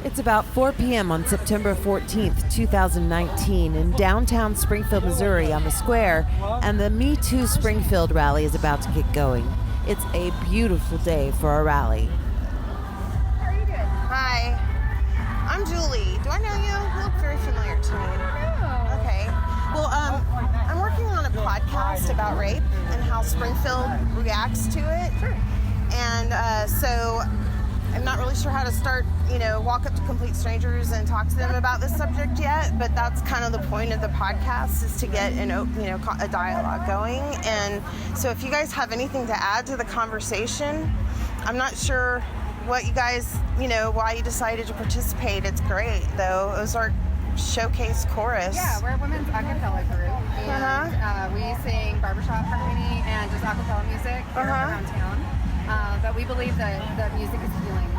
It's about 4 p.m. on September 14th, 2019 in downtown Springfield, Missouri on the square, and the Me Too Springfield rally is about to get going. It's a beautiful day for a rally. How are you doing? Hi. I'm Julie. Do I know you? You look very familiar to me. No. Okay. Well, I'm working on a podcast about rape and how Springfield reacts to it. Sure. And so I'm not really sure how to start, walk up to complete strangers and talk to them about this subject yet, but that's kind of the point of the podcast, is to get a dialogue going. And so if you guys have anything to add to the conversation, I'm not sure what you guys, why you decided to participate. It's great, though. It was our showcase chorus. Yeah, we're a women's a cappella group, and we sing barbershop harmony and just a cappella music here around town. But we believe that music is healing.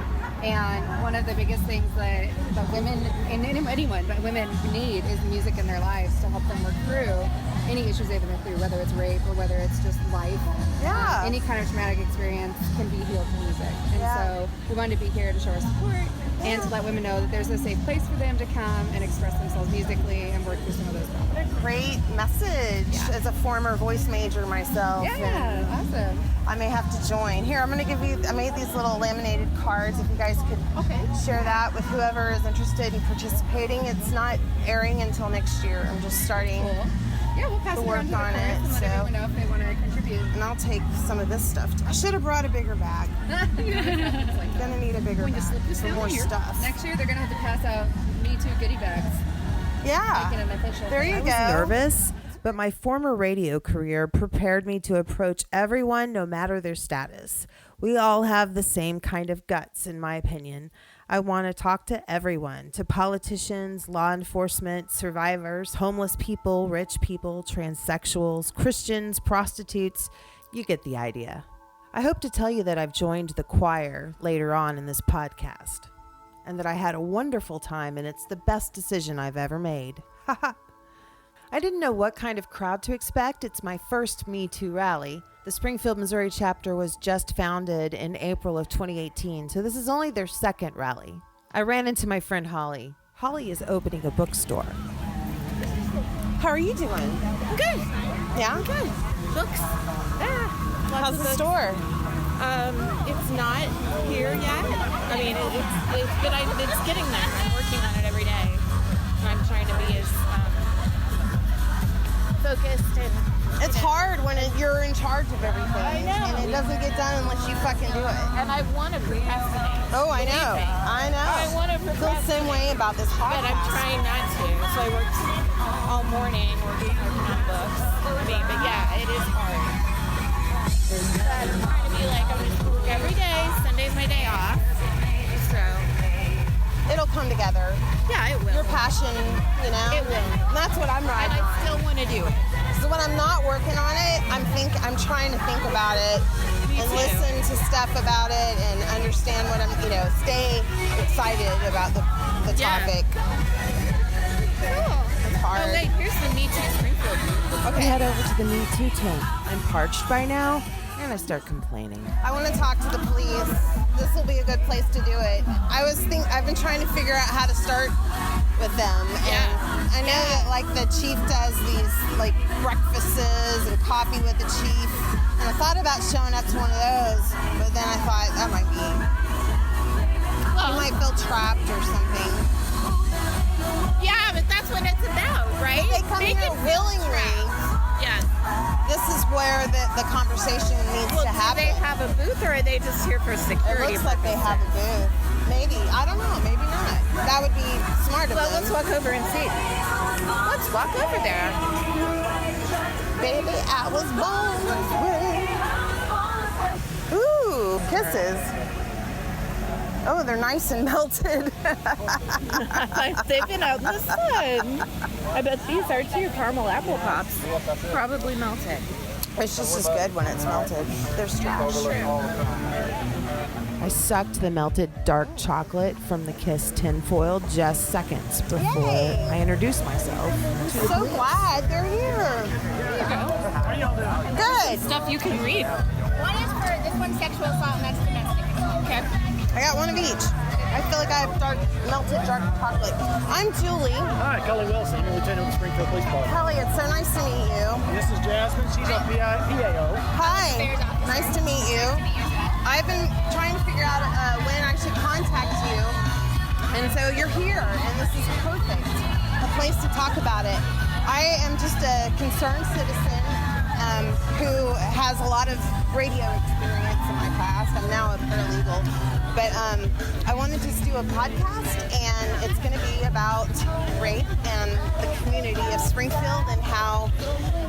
And one of the biggest things that women, and anyone, but women need is music in their lives to help them work through any issues they've been through, whether it's rape or whether it's just life. Yeah. Any kind of traumatic experience can be healed through music. And so we wanted to be here to show our support and to let women know that there's a safe place for them to come and express themselves musically and work through some of those problems. What a great message as a former voice major myself. Yeah, awesome. I may have to join. Here, I'm going to give you, I made these little laminated cards. If you guys could share that with whoever is interested in participating. It's not airing until next year. I'm just starting Yeah, we'll pass to it work on to the on chorus it. and let everyone know if they want to contribute. And I'll take some of this stuff. I should have brought a bigger bag. Gonna need a bigger bag for more stuff. Next year, they're going to have to pass out Me Too goodie bags. Yeah. Make it an official There thing. you I go. was nervous, but my former radio career prepared me to approach everyone no matter their status. We all have the same kind of guts, in my opinion. I want to talk to everyone, to politicians, law enforcement, survivors, homeless people, rich people, transsexuals, Christians, prostitutes. You get the idea. I hope to tell you that I've joined the choir later on in this podcast, and that I had a wonderful time, and it's the best decision I've ever made. Haha. I didn't know what kind of crowd to expect. It's my first Me Too rally. The Springfield, Missouri chapter was just founded in April of 2018, so this is only their second rally. I ran into my friend Holly. Holly is opening a bookstore. How are you doing? Good. Yeah? Good. Books. Yeah. How's the store? It's not here yet. I mean, it's but it's getting there. I'm working on it every day. And I'm trying to be as focused and. It's hard when you're in charge of everything. I know. And it doesn't get done unless you fucking do it. And I want to procrastinate. Oh, I Believe know. me. I know. I want to I feel the same way about this podcast. But I'm trying not to. So I worked all morning working on books. But yeah, it is hard. But I'm trying to be like, I'm going to work every day. Sunday's my day off. So, It'll come together. yeah, it will. Your passion, It will. And that's what I'm And riding I on. still want to do it. So when I'm not working on it, I'm trying to think about it Me and too. listen to stuff about it and understand what I'm, stay excited about the Yeah. topic. Cool. It's hard. Oh, wait, here's the Me Too Springfield. We head over to the Me Too tent. I'm parched by now, and I start complaining. I want to talk to the police. This will be a good place to do it. I've been trying to figure out how to start with them. Yeah. And I know that the chief does these breakfasts and coffee with the chief. And I thought about showing up to one of those, but then I thought that might be, you might feel trapped or something. Yeah, but that's what it's about, right? They come Make here it feel willingly. trapped. Yes. This is where the conversation needs Well, to do happen. they have a booth or are they just here for It security? looks like they have a booth. Maybe. I don't know. Maybe not. That would be smart of Well, them. let's walk over and see. Let's walk over there. Baby, I was born this way. Ooh, kisses. Oh, they're nice and melted. They've been out in the sun. I bet these are too. Caramel apple pops. Probably melted. It's just as good when it's melted. There's trash. I sucked the melted dark chocolate from the Kiss tinfoil just seconds before Yay. I introduced myself. So glad they're here. Good. Stuff you can read. One is for this one's sexual assault and that's domestic. Okay. I got one of each. I feel like I have melted dark chocolate. I'm Julie. Hi, Kelly Wilson. I'm a lieutenant with the Springfield Police Department. Kelly, it's so nice to meet you. This is Jasmine. She's our PAO. Hi. Nice to meet you. I've been trying to figure out when I should contact you. And so you're here, and this is perfect. A place to talk about it. I am just a concerned citizen who has a lot of radio experience in my past. I'm now a paralegal. But I want to just do a podcast, and it's going to be about rape and the community of Springfield and how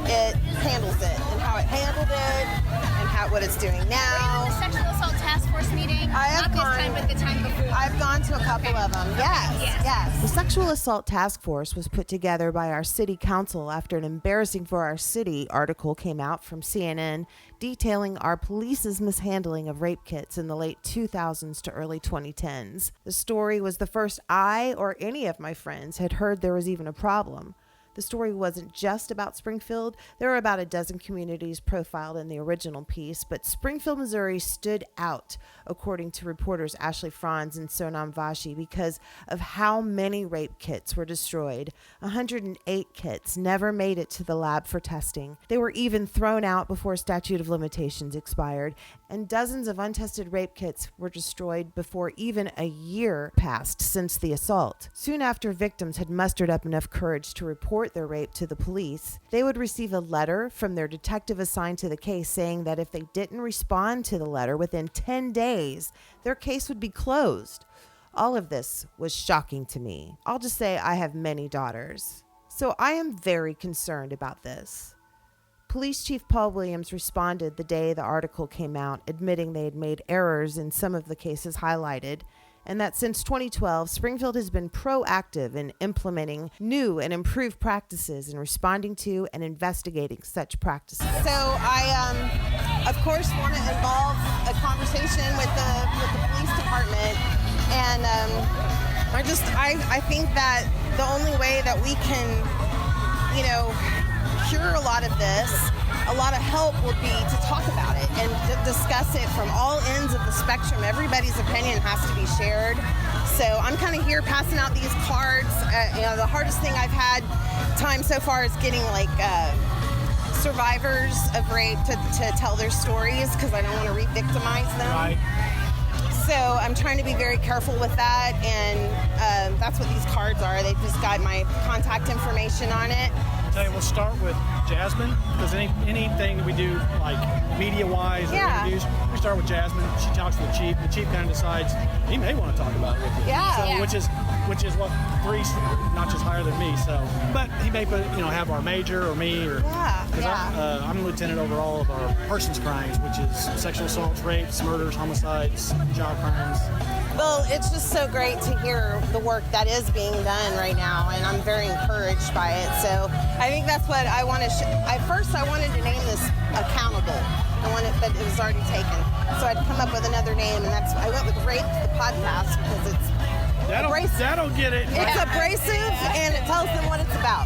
it handles it, and how it handled it, and what it's doing now. The sexual assault task force meeting. Not this time, but the time before. I've gone to a couple of them. Yes. The Sexual Assault Task Force was put together by our city council after an embarrassing for our city article came out from CNN detailing our police's mishandling of rape kits in the late 2000s to early 2010s. The story was the first I or any of my friends had heard there was even a problem. The story wasn't just about Springfield. There were about a dozen communities profiled in the original piece, but Springfield, Missouri stood out, according to reporters Ashley Franz and Sonam Vashi, because of how many rape kits were destroyed. 108 kits never made it to the lab for testing. They were even thrown out before statute of limitations expired, and dozens of untested rape kits were destroyed before even a year passed since the assault. Soon after victims had mustered up enough courage to report their rape to the police, they would receive a letter from their detective assigned to the case saying that if they didn't respond to the letter within 10 days, their case would be closed. All of this was shocking to me. I'll just say I have many daughters, so I am very concerned about this. Police Chief Paul Williams responded the day the article came out, admitting they had made errors in some of the cases highlighted, and that since 2012, Springfield has been proactive in implementing new and improved practices and responding to and investigating such practices. So I, of course, want to involve a conversation with the police department, and I think that the only way that we can, cure a lot of this, a lot of help would be to talk about it and discuss it from all ends of the spectrum. Everybody's opinion has to be shared. So I'm kind of here passing out these cards. The hardest thing I've had time so far is getting survivors of rape to tell their stories, because I don't want to re-victimize them. Right. So I'm trying to be very careful with that, and that's what these cards are. They've just got my contact information on it. We'll start with Jasmine, because anything that we do, like media-wise or interviews, we start with Jasmine. She talks to the chief. The chief kind of decides he may want to talk about it with you. Which is what three notches higher than me. So, but he may put have our major or me or I'm lieutenant over all of our persons crimes, which is sexual assaults, rapes, murders, homicides, job crimes. Well, it's just so great to hear the work that is being done right now, and I'm very encouraged by it. So I think that's what I want to. At first, I wanted to name this Accountable. But it was already taken. So I'd come up with another name, and I went with Rape the Podcast, because it's abrasive. That'll get it. It's abrasive, and it tells them what it's about.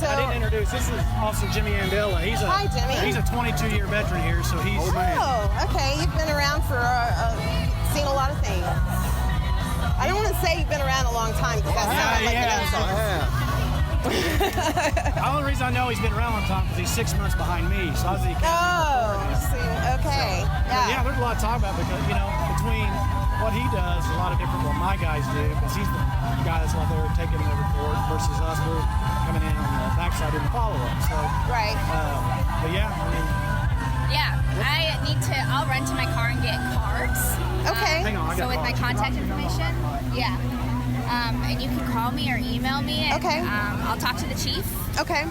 So I didn't introduce. This is Officer Jimmy Andela. Hi, Jimmy. He's a 22-year veteran here, so he's. Oh, okay. You've been around for seen a lot of things. I don't want to say you've been around a long time, because that sounds like an insult. The only reason I know he's been around a long time because he's 6 months behind me, so I was the okay. Yeah, there's a lot to talk about, because between what he does, a lot of different what my guys do, because he's the guy that's out there taking the report versus us. We're coming in on the backside in the follow-up. So right. But yeah, I'll run to my car and get cards. Okay. Hang on, So with my contact information, and you can call me or email me. And, okay. I'll talk to the chief. Okay.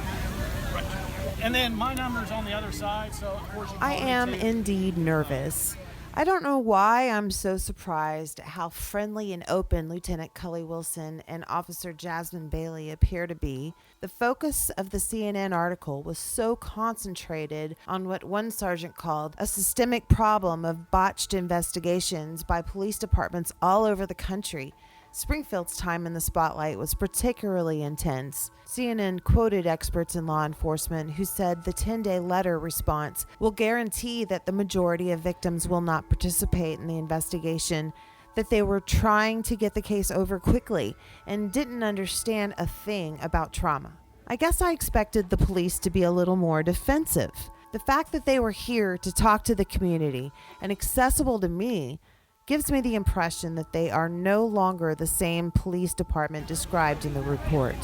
And then my number's on the other side, so of course you can I call me am too. indeed nervous. I don't know why I'm so surprised at how friendly and open Lieutenant Kelly Wilson and Officer Jasmine Bailey appear to be. The focus of the CNN article was so concentrated on what one sergeant called a systemic problem of botched investigations by police departments all over the country. Springfield's time in the spotlight was particularly intense. CNN quoted experts in law enforcement who said the 10-day letter response will guarantee that the majority of victims will not participate in the investigation. that they were trying to get the case over quickly and didn't understand a thing about trauma. I guess I expected the police to be a little more defensive. The fact that they were here to talk to the community and accessible to me gives me the impression that they are no longer the same police department described in the report.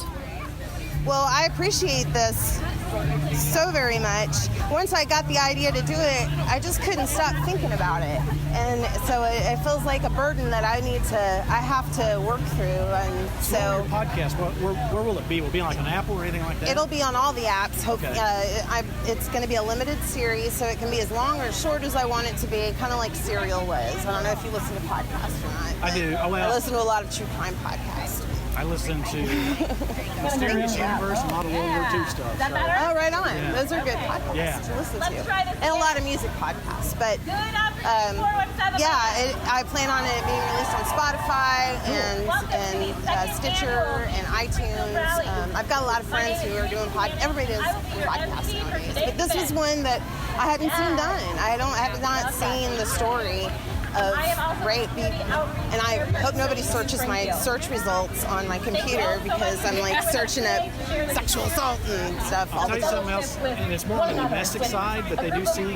Well, I appreciate this so very much. Once I got the idea to do it, I just couldn't stop thinking about it. And so it feels like a burden that I have to work through. And so your podcast, where will it be? Will it be on like an app or anything like that? It'll be on all the apps. It's going to be a limited series, so it can be as long or as short as I want it to be, kind of like Serial was. I don't know if you listen to podcasts or not. I do. I listen to a lot of true crime podcasts. I listen to Mysterious Universe and a lot of World War II stuff. So. Oh, right on. Yeah. Those are good podcasts to listen to. And a lot of music podcasts. But I plan on it being released on Spotify and Stitcher and iTunes. I've got a lot of friends who are doing podcasts. Everybody does podcasts nowadays. But this was one that I hadn't seen done. I have not seen the story of rape, and I hope nobody searches my search results on my computer because I'm like searching up sexual assault and stuff all the time. I'll tell you something else, and it's more on the domestic side, but they do see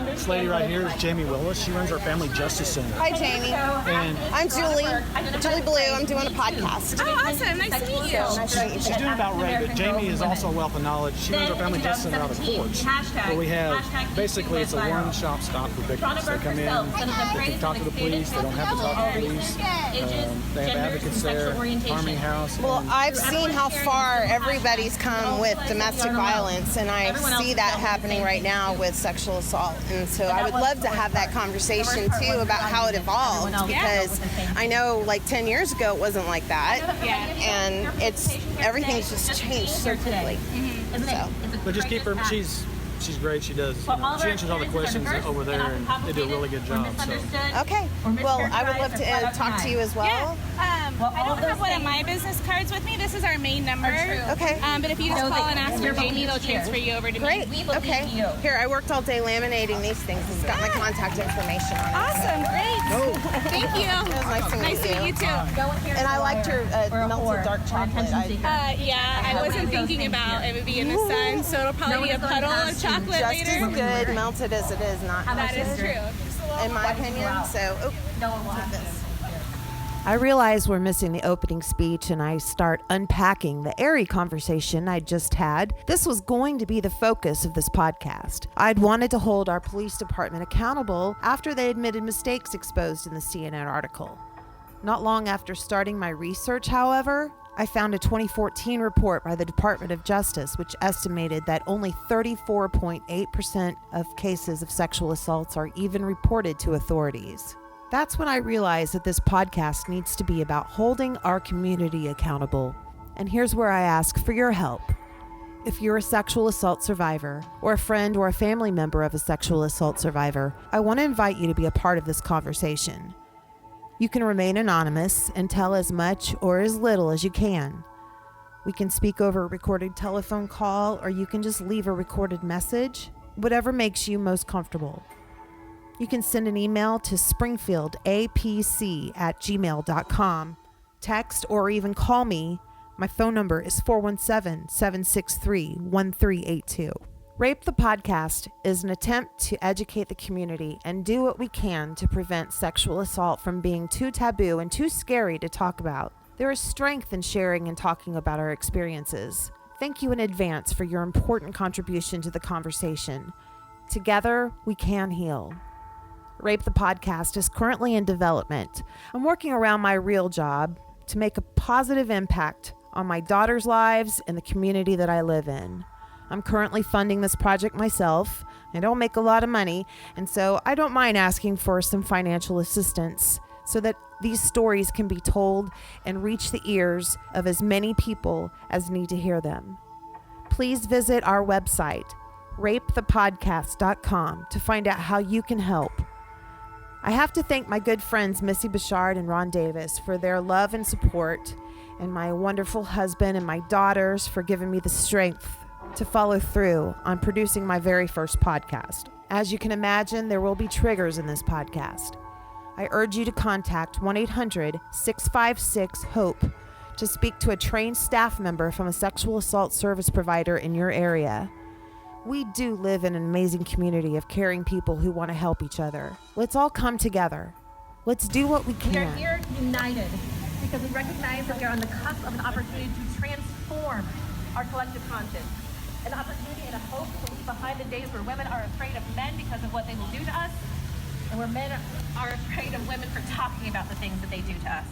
this lady right here is Jamie Willis. She runs our Family Justice Center. Hi, Jamie. And I'm Julie Blue. I'm doing a podcast. Oh, awesome. Nice to meet you. Nice to meet you. she's doing about rape, but Jamie is also a wealth of knowledge. She runs our Family Justice Center out of courts, where we have, basically it's a one-stop stop for victims. They come in, they can talk to the police, they don't have to talk to the police. They have advocates there, Harmony House. Well, I've seen how far everybody's come with domestic violence, and I see that happening right now with sexual assault. And so I would love to have that conversation, too, about how it evolved, because I know, like, 10 years ago it wasn't like that, and everything's just changed so quickly. So. But just keep her, she's great. She does. She answers all the questions over there, and they do a really good job. So. Okay. Well, I would love to talk to you as well. I don't have one of my business cards with me. This is our main number. Okay. But if you just call and ask for Jamie, they'll transfer you over to me. Great. Okay. Here, I worked all day laminating these things. It's got my contact information on it. Awesome. Great. Thank you. It was nice to meet you too. And I liked your melted dark chocolate. I wasn't thinking about it would be in the sun, so it'll probably be a puddle of chocolate just later. as good melted as it is not That melted. is true. In my opinion. So, take this. I realize we're missing the opening speech, and I start unpacking the airy conversation I'd just had. This was going to be the focus of this podcast. I'd wanted to hold our police department accountable after they admitted mistakes exposed in the CNN article. Not long after starting my research, however, I found a 2014 report by the Department of Justice which estimated that only 34.8% of cases of sexual assaults are even reported to authorities. That's when I realized that this podcast needs to be about holding our community accountable. And here's where I ask for your help. If you're a sexual assault survivor, or a friend or a family member of a sexual assault survivor, I want to invite you to be a part of this conversation. You can remain anonymous and tell as much or as little as you can. We can speak over a recorded telephone call, or you can just leave a recorded message, whatever makes you most comfortable. You can send an email to springfieldapc@gmail.com, text, or even call me. My phone number is 417-763-1382. Rape the Podcast is an attempt to educate the community and do what we can to prevent sexual assault from being too taboo and too scary to talk about. There is strength in sharing and talking about our experiences. Thank you in advance for your important contribution to the conversation. Together, we can heal. Rape the Podcast is currently in development. I'm working around my real job to make a positive impact on my daughters' lives and the community that I live in. I'm currently funding this project myself. I don't make a lot of money, and so I don't mind asking for some financial assistance so that these stories can be told and reach the ears of as many people as need to hear them. Please visit our website, rapethepodcast.com, to find out how you can help. I have to thank my good friends Missy Bouchard and Ron Davis for their love and support, and my wonderful husband and my daughters for giving me the strength to follow through on producing my very first podcast. As you can imagine, there will be triggers in this podcast. I urge you to contact 1-800-656-HOPE to speak to a trained staff member from a sexual assault service provider in your area. We do live in an amazing community of caring people who want to help each other. Let's all come together. Let's do what we can. We are here united because we recognize that we are on the cusp of an opportunity to transform our collective conscience. An opportunity and a hope to leave behind the days where women are afraid of men because of what they will do to us, and where men are afraid of women for talking about the things that they do to us.